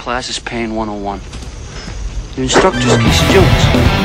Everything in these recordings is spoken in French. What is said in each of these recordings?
class is Pain 101. Your instructor is Casey Jones.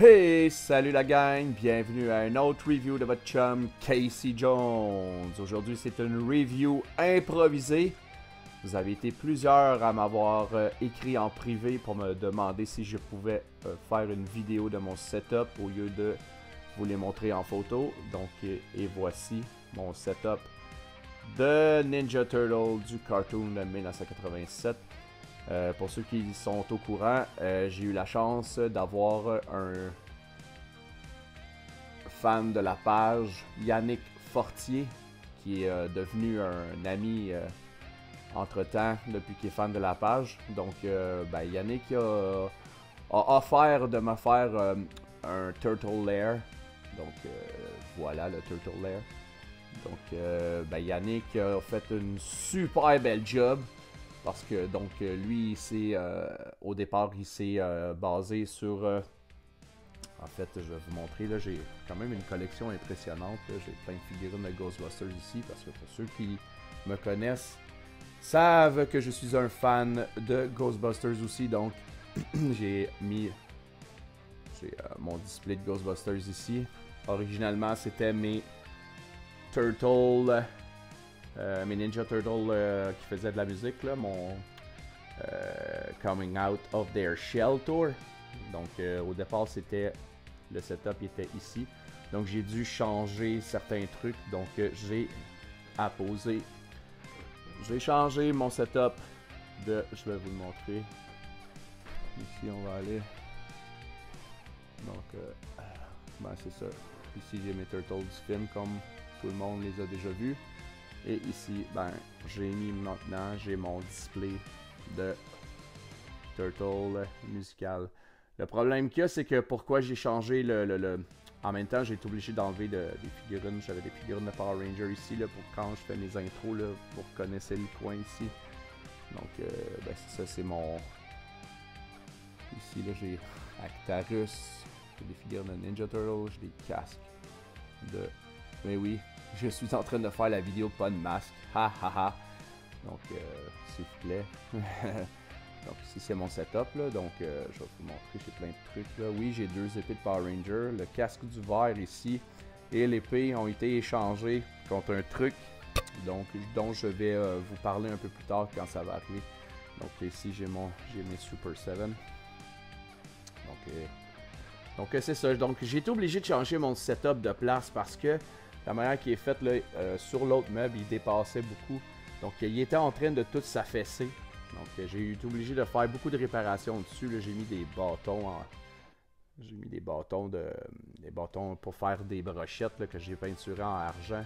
Hey, salut la gang, bienvenue à un autre review de votre chum Casey Jones. Aujourd'hui c'est une review improvisée. Vous avez été plusieurs à m'avoir écrit en privé pour me demander si je pouvais faire une vidéo de mon setup au lieu de vous les montrer en photo. Donc, et voici mon setup de Ninja Turtle du cartoon de 1987. Pour ceux qui sont au courant, j'ai eu la chance d'avoir un fan de la page, Yannick Fortier, qui est devenu un ami entre-temps depuis qu'il est fan de la page. Donc, Yannick a offert de me faire un Turtle Lair. Donc, voilà le Turtle Lair. Donc, Yannick a fait une super belle job. Parce que donc lui, au départ, il s'est basé sur... en fait, je vais vous montrer, là, j'ai quand même une collection impressionnante. J'ai plein de figurines de Ghostbusters ici, parce que pour ceux qui me connaissent, savent que je suis un fan de Ghostbusters aussi. Donc, j'ai mis mon display de Ghostbusters ici. Originalement, c'était mes Turtles... mes Ninja Turtles qui faisaient de la musique, là, mon Coming Out of Their Shell Tour. Donc au départ c'était le setup était ici. Donc j'ai dû changer certains trucs. Donc j'ai apposé. J'ai changé mon setup de. Je vais vous le montrer. Ici on va aller. Donc c'est ça. Ici j'ai mes Turtles du film comme tout le monde les a déjà vus. Et ici, j'ai mis maintenant, j'ai mon display de Turtle musical. Le problème qu'il y a, c'est que pourquoi j'ai changé En même temps, j'ai été obligé d'enlever des figurines. J'avais des figurines de Power Ranger ici, là, pour quand je fais mes intros, là, vous reconnaissez le coin ici. Donc, c'est ça, c'est mon... Ici, là, j'ai Actarus, j'ai des figurines de Ninja Turtle, j'ai des casques de... Mais oui, je suis en train de faire la vidéo pas de masque. Ha ha ha. Donc, s'il vous plaît. Donc, ici, c'est mon setup. Là. Donc, je vais vous montrer. J'ai plein de trucs. Là. Oui, j'ai deux épées de Power Ranger. Le casque du verre ici et l'épée ont été échangés contre un truc dont je vais vous parler un peu plus tard quand ça va arriver. Donc, ici, j'ai mes Super 7. Donc, c'est ça. Donc, j'ai été obligé de changer mon setup de place parce que la manière qui est faite là, sur l'autre meuble, il dépassait beaucoup. Donc, il était en train de tout s'affaisser. Donc, j'ai été obligé de faire beaucoup de réparations dessus. J'ai mis des bâtons J'ai mis des bâtons pour faire des brochettes là, que j'ai peinturé en argent.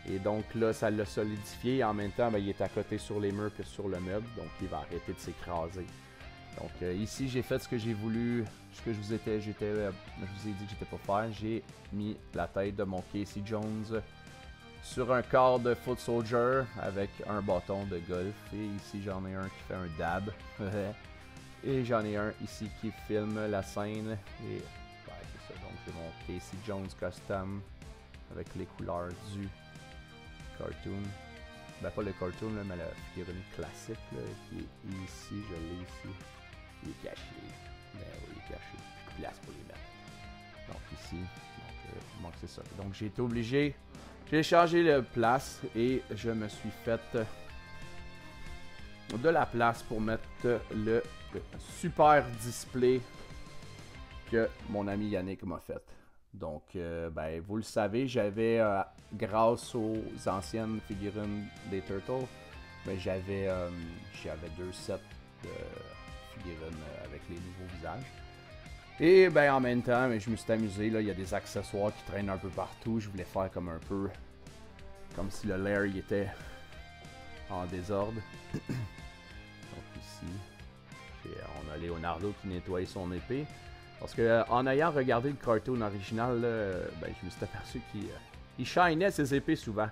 Et donc là, ça l'a solidifié. En même temps, il est à côté sur les murs que sur le meuble. Donc, il va arrêter de s'écraser. Donc ici j'ai fait ce que j'ai voulu, ce que je vous ai dit que j'étais pas faire. J'ai mis la tête de mon Casey Jones sur un corps de Foot Soldier avec un bâton de golf. Et ici j'en ai un qui fait un dab. Et j'en ai un ici qui filme la scène. Et c'est ça, donc c'est mon Casey Jones custom avec les couleurs du cartoon. Pas le cartoon là, mais la figurine classique là, qui est ici, je l'ai ici. Il est caché. Oui, il est caché. Plus de place pour les mettre. Donc ici. Donc c'est ça. Donc j'ai été obligé. J'ai changé de place et je me suis fait de la place pour mettre le super display que mon ami Yannick m'a fait. Donc vous le savez, j'avais grâce aux anciennes figurines des Turtles, j'avais deux sets de figurines avec les nouveaux visages. Et ben en même temps, je me suis amusé, là, il y a des accessoires qui traînent un peu partout. Je voulais faire comme un peu, comme si le lair il était en désordre. Donc ici, on a Leonardo qui nettoie son épée. Parce que en ayant regardé le cartoon original, là, ben, je me suis aperçu qu'il shinait ses épées souvent.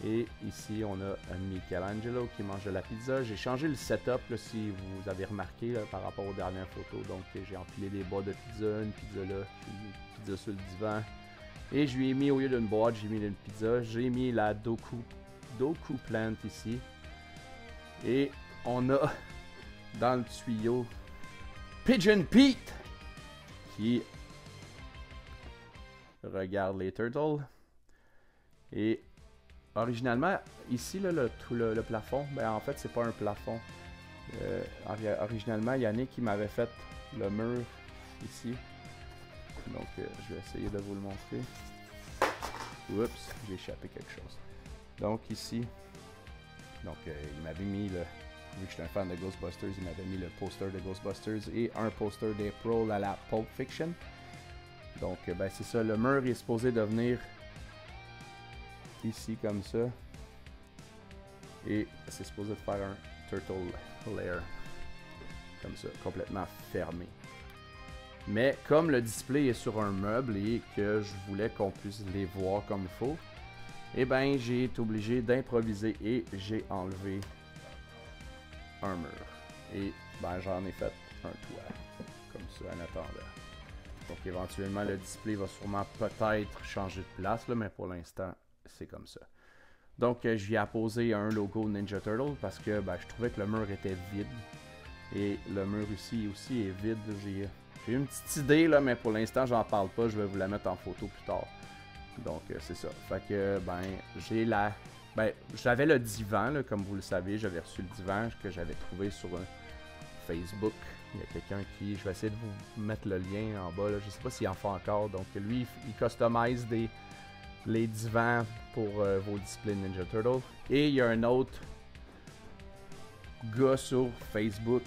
Et ici, on a un Michelangelo qui mange de la pizza. J'ai changé le setup, là, si vous avez remarqué, là, par rapport aux dernières photos. Donc, j'ai empilé des boîtes de pizza, une pizza là, une pizza sur le divan. Et je lui ai mis, au lieu d'une boîte, j'ai mis une pizza. J'ai mis la Doku Plant ici. Et on a, dans le tuyau, Pigeon Pete qui regarde les turtles. Et originalement, ici, là, le plafond, ben en fait, c'est pas un plafond. Originalement, Yannick qui m'avait fait le mur ici. Donc, je vais essayer de vous le montrer. Oups, j'ai échappé quelque chose. Donc, ici, donc, il m'avait mis le... Vu que je suis un fan de Ghostbusters, il m'avait mis le poster de Ghostbusters et un poster d'April à la Pulp Fiction. Donc, ben c'est ça, le mur est supposé devenir ici comme ça. Et c'est supposé faire un turtle lair. Comme ça, complètement fermé. Mais comme le display est sur un meuble et que je voulais qu'on puisse les voir comme il faut, eh ben j'ai été obligé d'improviser et j'ai enlevé un mur. Et ben j'en ai fait un toit. Comme ça en attendant. Donc éventuellement le display va sûrement peut-être changer de place, là, mais pour l'instant c'est comme ça. Donc je lui ai apposé un logo Ninja Turtle parce que ben, je trouvais que le mur était vide. Et le mur ici aussi est vide. J'ai une petite idée là, mais pour l'instant j'en parle pas, je vais vous la mettre en photo plus tard. Donc c'est ça. Fait que ben j'ai la... Ben j'avais le divan là, comme vous le savez, j'avais reçu le divan que j'avais trouvé sur un Facebook. Il y a quelqu'un qui... Je vais essayer de vous mettre le lien en bas là. Je sais pas s'il en fait encore. Donc lui, il customise les divans pour vos displays Ninja Turtle. Et il y a un autre gars sur Facebook.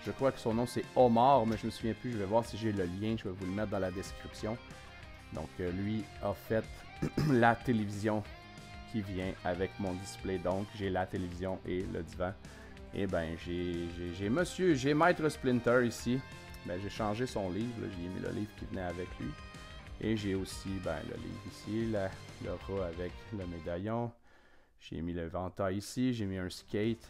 Je crois que son nom c'est Omar, mais je me souviens plus. Je vais voir si j'ai le lien. Je vais vous le mettre dans la description. Donc lui a fait la télévision qui vient avec mon display. Donc j'ai la télévision et le divan. Et ben j'ai Maître Splinter ici. Ben j'ai changé son livre. J'ai mis le livre qui venait avec lui. Et j'ai aussi ben, le livre ici, le rat avec le médaillon. J'ai mis le ventail ici, j'ai mis un skate.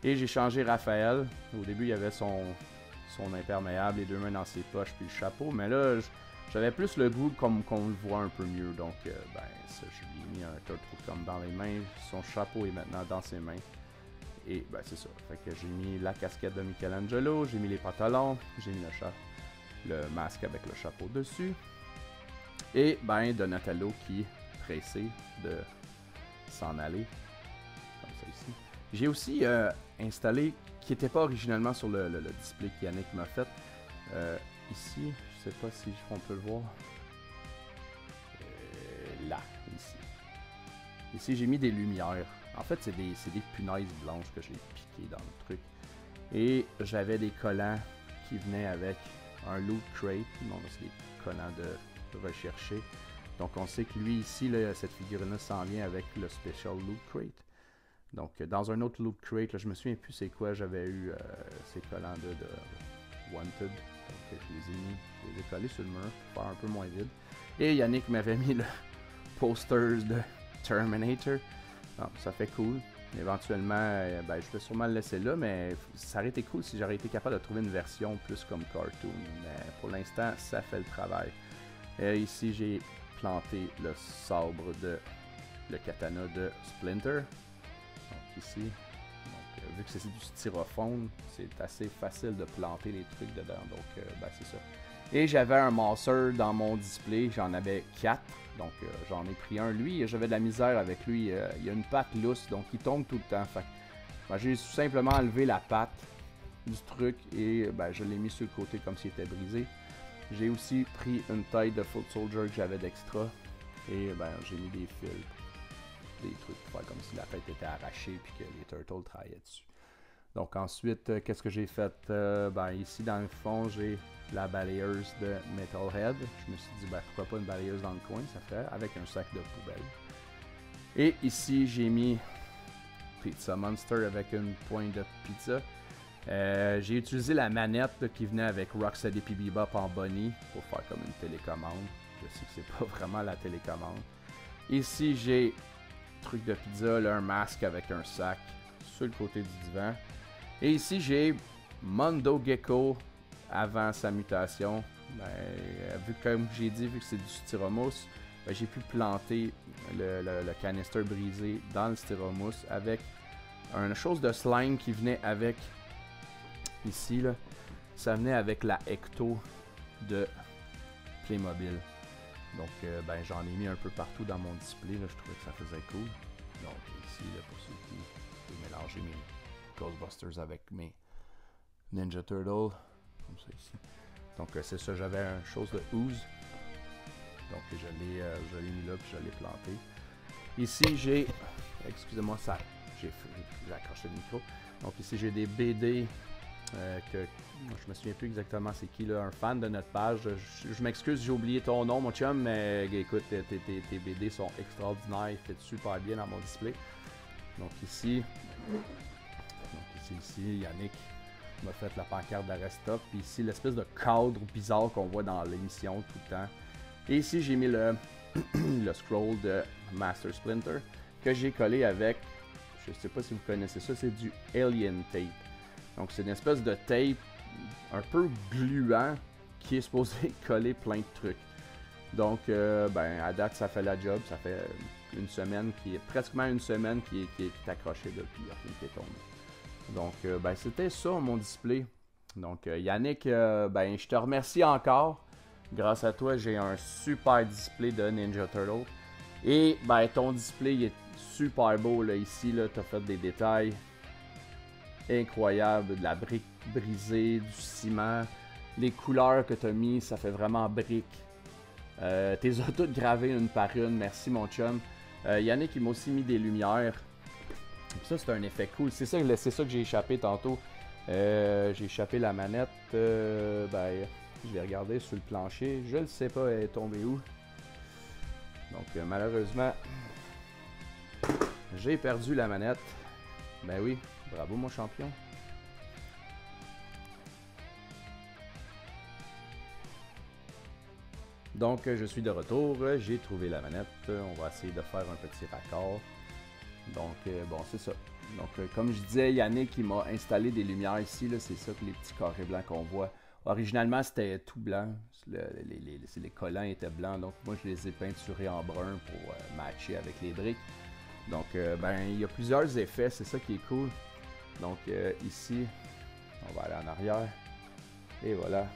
Et j'ai changé Raphaël. Au début, il y avait son imperméable, les deux mains dans ses poches, puis le chapeau. Mais là, j'avais plus le goût comme qu'on le voit un peu mieux. Donc, ben, ça, je lui ai mis un turtle comme dans les mains. Son chapeau est maintenant dans ses mains. Et, ben, c'est ça. Fait que j'ai mis la casquette de Michelangelo, j'ai mis les pantalons, j'ai mis le masque avec le chapeau dessus. Et, ben, Donatello qui est pressé de s'en aller. Comme ça ici. J'ai aussi installé, qui n'était pas originalement sur le display qu'Yannick m'a fait, ici, je sais pas si on peut le voir, là, ici. Ici, j'ai mis des lumières. En fait, c'est des punaises blanches que j'ai piquées dans le truc. Et j'avais des collants qui venaient avec un loot crate. Non, c'est des collants de rechercher. Donc, on sait que lui, ici, là, cette figurine-là s'en vient avec le Special Loot Crate. Donc, dans un autre Loot Crate, là, je me souviens plus c'est quoi, j'avais eu ces collants de Wanted. Donc, je les ai collés sur le mur pour faire un peu moins vide. Et Yannick m'avait mis le poster de Terminator. Donc, ça fait cool. Éventuellement, ben, je vais sûrement le laisser là, mais ça aurait été cool si j'aurais été capable de trouver une version plus comme cartoon. Mais pour l'instant, ça fait le travail. Ici, j'ai planté le sabre le katana de Splinter. Donc ici, donc, vu que c'est du styrofoam, c'est assez facile de planter les trucs dedans. Donc ben, c'est ça. Et j'avais un Mauser dans mon display, j'en avais 4. Donc j'en ai pris un. Lui, j'avais de la misère avec lui. Il a une patte lousse, donc il tombe tout le temps. Fait ben, j'ai tout simplement enlevé la patte du truc et ben, je l'ai mis sur le côté comme s'il était brisé. J'ai aussi pris une taille de Foot Soldier que j'avais d'extra. Et ben, j'ai mis des fils, des trucs pour faire comme si la tête était arrachée puis que les turtles travaillaient dessus. Donc ensuite, qu'est-ce que j'ai fait? Ben, ici, dans le fond, j'ai la balayeuse de Metalhead. Je me suis dit, ben, pourquoi pas une balayeuse dans le coin, ça fait, avec un sac de poubelle. Et ici, j'ai mis Pizza Monster avec une pointe de pizza. J'ai utilisé la manette qui venait avec Rocksteady et Bebop en Bunny pour faire comme une télécommande. Je sais que c'est pas vraiment la télécommande. Ici, j'ai truc de pizza, là, un masque avec un sac sur le côté du divan. Et ici, j'ai Mondo Gecko avant sa mutation. Ben, vu comme j'ai dit, vu que c'est du styromousse, ben, j'ai pu planter le canister brisé dans le styromousse avec une chose de slime qui venait avec ici là. Ça venait avec la Ecto de Playmobil. Donc ben, j'en ai mis un peu partout dans mon display, là, je trouvais que ça faisait cool. Donc ici, là, pour ceux qui veulent mélanger mes Ghostbusters avec mes Ninja Turtle, comme ça ici. Donc c'est ça, j'avais une chose de ooze. Donc je l'ai mis là puis je l'ai planté. Ici j'ai, excusez-moi ça, j'ai accroché le micro. Donc ici j'ai des BD que je me souviens plus exactement c'est qui là, un fan de notre page. Je m'excuse, j'ai oublié ton nom mon chum, mais écoute, tes BD sont extraordinaires, ils fit super bien dans mon display. Donc ici Yannick m'a fait la pancarte d'Arrestop. Puis ici l'espèce de cadre bizarre qu'on voit dans l'émission tout le temps. Et ici j'ai mis le scroll de Master Splinter que j'ai collé avec, je sais pas si vous connaissez ça, c'est du Alien Tape. Donc c'est une espèce de tape un peu gluant qui est supposé coller plein de trucs. Donc ben à date ça fait la job, ça fait une semaine pratiquement une semaine qui est accroché depuis, il n'y a rien qui est tombé. Donc ben c'était ça mon display. Donc Yannick, ben je te remercie encore. Grâce à toi, j'ai un super display de Ninja Turtle. Et ben ton display il est super beau là ici là, tu as fait des détails incroyables, de la brique brisée, du ciment, les couleurs que tu as mis, ça fait vraiment brique. T'es toutes gravées une par une, merci mon chum. Yannick il m'a aussi mis des lumières. Ça c'est un effet cool, c'est ça que j'ai échappé tantôt. J'ai échappé la manette, ben je vais regarder sur le plancher, je ne sais pas elle est tombée où. Donc malheureusement, j'ai perdu la manette. Ben oui, bravo mon champion. Donc je suis de retour, j'ai trouvé la manette, on va essayer de faire un petit raccord. Donc bon c'est ça. Donc comme je disais, Yannick il m'a installé des lumières ici, c'est ça que les petits carrés blancs qu'on voit. Originalement c'était tout blanc, les collants étaient blancs, donc moi je les ai peinturés en brun pour matcher avec les briques. Donc ben il y a plusieurs effets, c'est ça qui est cool. Donc ici, on va aller en arrière, et voilà.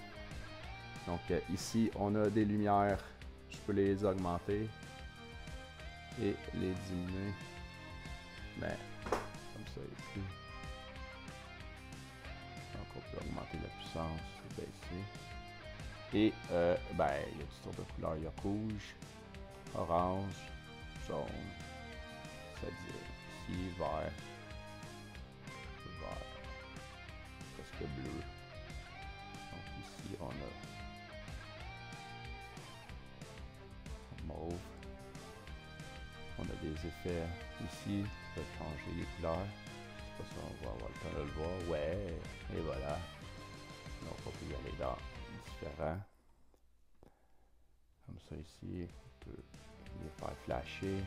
Donc ici on a des lumières, je peux les augmenter et les diminuer. Ben, comme ça ici. Donc on peut augmenter la puissance, baisser. Et ben, il y a toutes sortes de couleurs, il y a rouge, orange, jaune, c'est-à-dire ici, vert, presque bleu. Donc ici on a mauve. On a des effets ici, on peut changer les couleurs. Je sais pas si on va avoir le temps de le voir. Ouais, et voilà. Donc on peut y aller dans différents. Comme ça ici, on peut les faire flasher.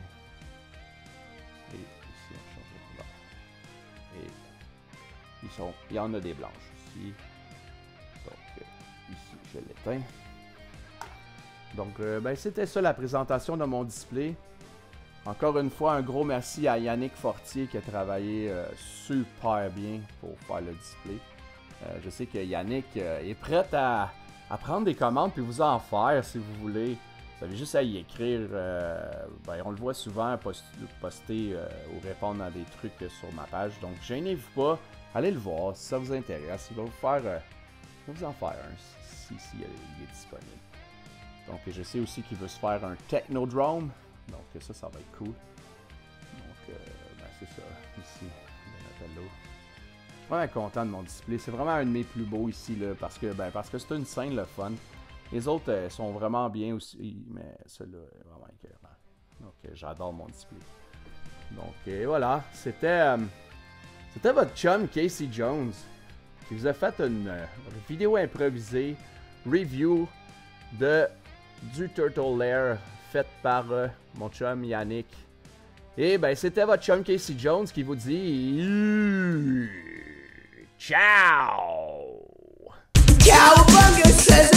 Et ici on change de couleur. Et il y en a des blanches ici. Donc ici je l'éteins. Donc ben, c'était ça la présentation de mon display. Encore une fois, un gros merci à Yannick Fortier qui a travaillé super bien pour faire le display. Je sais que Yannick est prêt à prendre des commandes puis vous en faire si vous voulez. Vous avez juste à y écrire. Ben, on le voit souvent poster ou répondre à des trucs sur ma page. Donc, gênez-vous pas. Allez le voir si ça vous intéresse. Il va vous en faire un si il est disponible. Donc, je sais aussi qu'il veut se faire un Technodrome. Donc ça va être cool. Donc ben, c'est ça, ici, Donatello. vraiment content de mon display. C'est vraiment un de mes plus beaux ici, là, parce que c'est une scène le fun. Les autres sont vraiment bien aussi, mais celui-là est vraiment écœurant. Donc j'adore mon display. Donc voilà, c'était votre chum Casey Jones qui vous a fait une vidéo improvisée, review du Turtle Lair faite par mon chum Yannick. Et ben c'était votre chum Casey Jones qui vous dit ciao! Cowabunga says